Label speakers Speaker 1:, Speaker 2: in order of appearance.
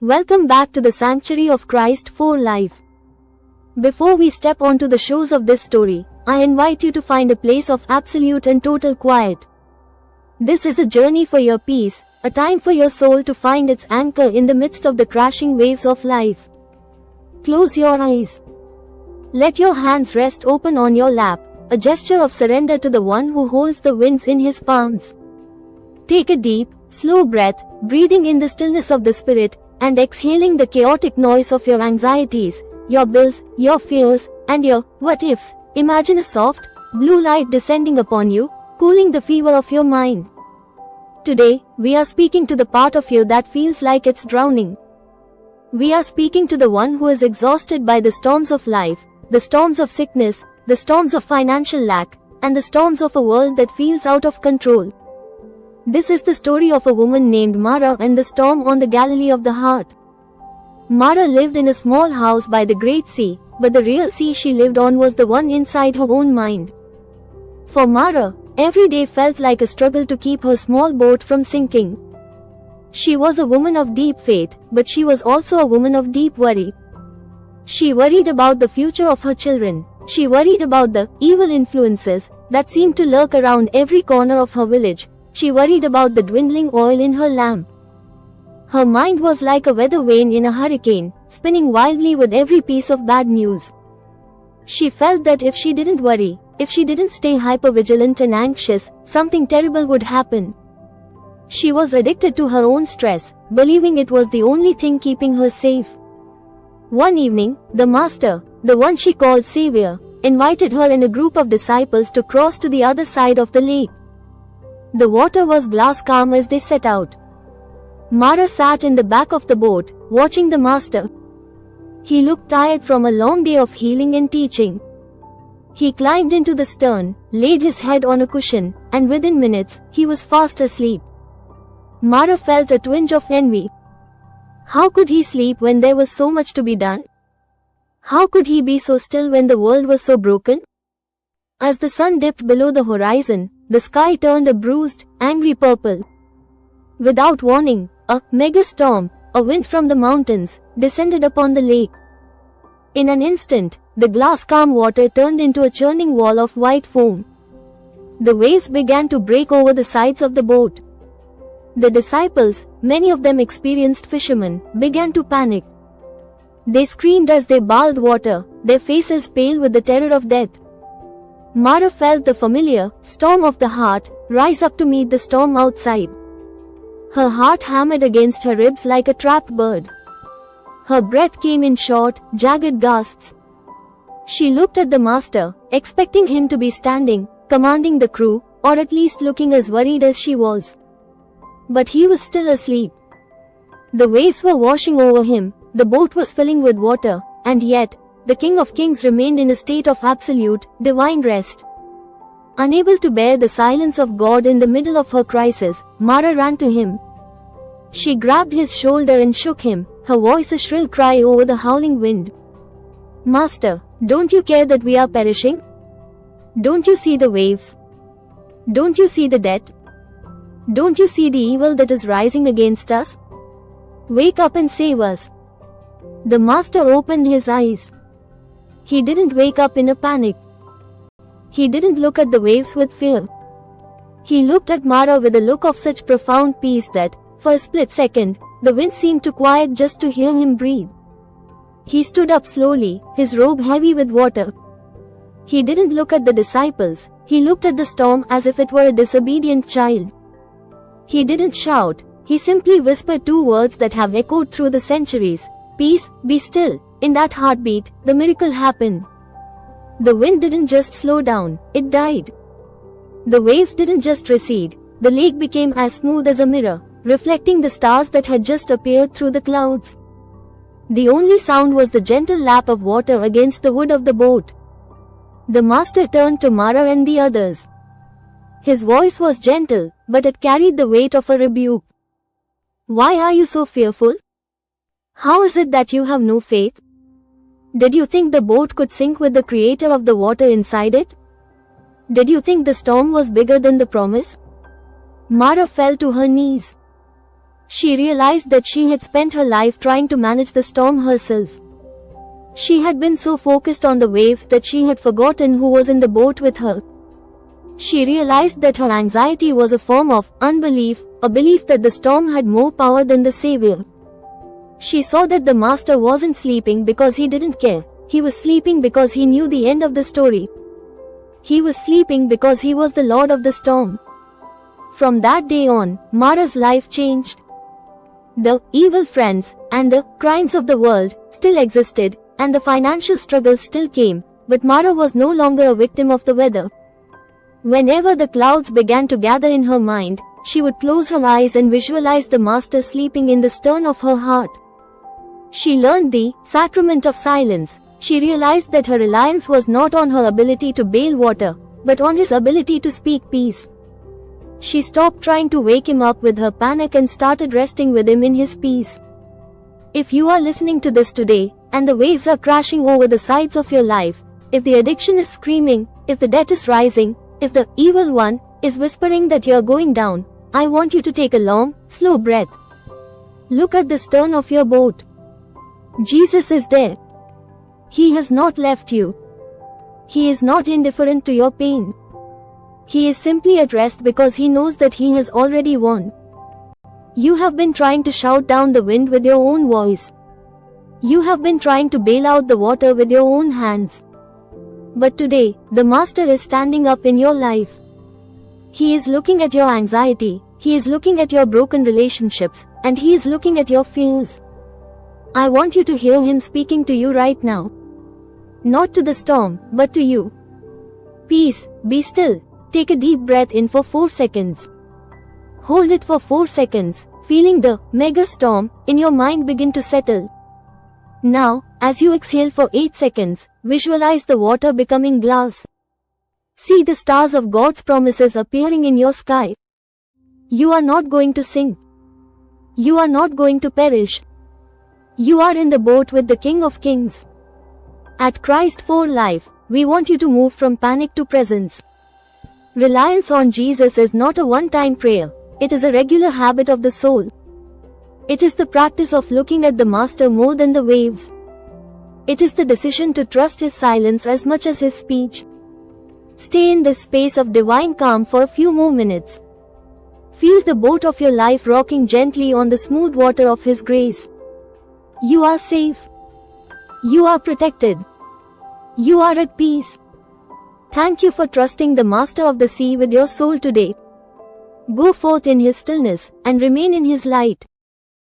Speaker 1: Welcome back to the Sanctuary of Christ for Life. Before we step onto the shores of this story, I invite you to find a place of absolute and total quiet. This is a journey for your peace, a time for your soul to find its anchor in the midst of the crashing waves of life. Close your eyes. Let your hands rest open on your lap, a gesture of surrender to the one who holds the winds in his palms. Take a deep, slow breath, breathing in the stillness of the spirit, and exhaling the chaotic noise of your anxieties, your bills, your fears, and your what-ifs. Imagine a soft, blue light descending upon you, cooling the fever of your mind. Today, we are speaking to the part of you that feels like it's drowning. We are speaking to the one who is exhausted by the storms of life, the storms of sickness, the storms of financial lack, and the storms of a world that feels out of control. This is the story of a woman named Mara and the storm on the Galilee of the heart. Mara lived in a small house by the great sea, but the real sea she lived on was the one inside her own mind. For Mara, every day felt like a struggle to keep her small boat from sinking. She was a woman of deep faith, but she was also a woman of deep worry. She worried about the future of her children. She worried about the evil influences that seemed to lurk around every corner of her village. She worried about the dwindling oil in her lamp. Her mind was like a weather vane in a hurricane, spinning wildly with every piece of bad news. She felt that if she didn't worry, if she didn't stay hypervigilant and anxious, something terrible would happen. She was addicted to her own stress, believing it was the only thing keeping her safe. One evening, the Master, the one she called Savior, invited her and a group of disciples to cross to the other side of the lake. The water was glass calm as they set out. Mara sat in the back of the boat, watching the Master. He looked tired from a long day of healing and teaching. He climbed into the stern, laid his head on a cushion, and within minutes, he was fast asleep. Mara felt a twinge of envy. How could he sleep when there was so much to be done? How could he be so still when the world was so broken? As the sun dipped below the horizon, the sky turned a bruised, angry purple. Without warning, a mega storm, a wind from the mountains, descended upon the lake. In an instant, the glass-calm water turned into a churning wall of white foam. The waves began to break over the sides of the boat. The disciples, many of them experienced fishermen, began to panic. They screamed as they bathed water, their faces pale with the terror of death. Mara felt the familiar storm of the heart rise up to meet the storm outside. Her heart hammered against her ribs like a trapped bird. Her breath came in short, jagged gasps. She looked at the Master, expecting him to be standing, commanding the crew, or at least looking as worried as she was. But he was still asleep. The waves were washing over him, the boat was filling with water, and yet, the King of Kings remained in a state of absolute, divine rest. Unable to bear the silence of God in the middle of her crisis, Mara ran to him. She grabbed his shoulder and shook him, her voice a shrill cry over the howling wind. Master, don't you care that we are perishing? Don't you see the waves? Don't you see the death? Don't you see the evil that is rising against us? Wake up and save us. The Master opened his eyes. He didn't wake up in a panic. He didn't look at the waves with fear. He looked at Mara with a look of such profound peace that, for a split second, the wind seemed to quiet just to hear him breathe. He stood up slowly, his robe heavy with water. He didn't look at the disciples, he looked at the storm as if it were a disobedient child. He didn't shout, he simply whispered two words that have echoed through the centuries. Peace, be still. In that heartbeat, the miracle happened. The wind didn't just slow down, it died. The waves didn't just recede, the lake became as smooth as a mirror, reflecting the stars that had just appeared through the clouds. The only sound was the gentle lap of water against the wood of the boat. The Master turned to Mara and the others. His voice was gentle, but it carried the weight of a rebuke. Why are you so fearful? How is it that you have no faith? Did you think the boat could sink with the creator of the water inside it? Did you think the storm was bigger than the promise? Mara fell to her knees. She realized that she had spent her life trying to manage the storm herself. She had been so focused on the waves that she had forgotten who was in the boat with her. She realized that her anxiety was a form of unbelief, a belief that the storm had more power than the Savior. She saw that the Master wasn't sleeping because he didn't care. He was sleeping because he knew the end of the story. He was sleeping because he was the Lord of the storm. From that day on, Mara's life changed. The evil friends and the crimes of the world still existed, and the financial struggle still came, but Mara was no longer a victim of the weather. Whenever the clouds began to gather in her mind, she would close her eyes and visualize the Master sleeping in the stern of her heart. She learned the sacrament of silence. She realized that her reliance was not on her ability to bail water, but on his ability to speak peace. She stopped trying to wake him up with her panic and started resting with him in his peace. If you are listening to this today, and the waves are crashing over the sides of your life, if the addiction is screaming, if the debt is rising, if the evil one is whispering that you are going down, I want you to take a long, slow breath. Look at the stern of your boat. Jesus is there. He has not left you. He is not indifferent to your pain. He is simply at rest because he knows that he has already won. You have been trying to shout down the wind with your own voice. You have been trying to bail out the water with your own hands. But today, the Master is standing up in your life. He is looking at your anxiety, he is looking at your broken relationships, and he is looking at your fears. I want you to hear him speaking to you right now. Not to the storm, but to you. Peace, be still. Take a deep breath in for 4 seconds. Hold it for 4 seconds, feeling the mega storm in your mind begin to settle. Now, as you exhale for 8 seconds, visualize the water becoming glass. See the stars of God's promises appearing in your sky. You are not going to sink. You are not going to perish. You are in the boat with the King of Kings. At Christ for Life, we want you to move from panic to presence. Reliance on Jesus is not a one-time prayer, it is a regular habit of the soul. It is the practice of looking at the Master more than the waves. It is the decision to trust his silence as much as his speech. Stay in this space of divine calm for a few more minutes. Feel the boat of your life rocking gently on the smooth water of his grace. You are safe. You are protected. You are at peace. Thank you for trusting the Master of the Sea with your soul today. Go forth in his stillness and remain in his light.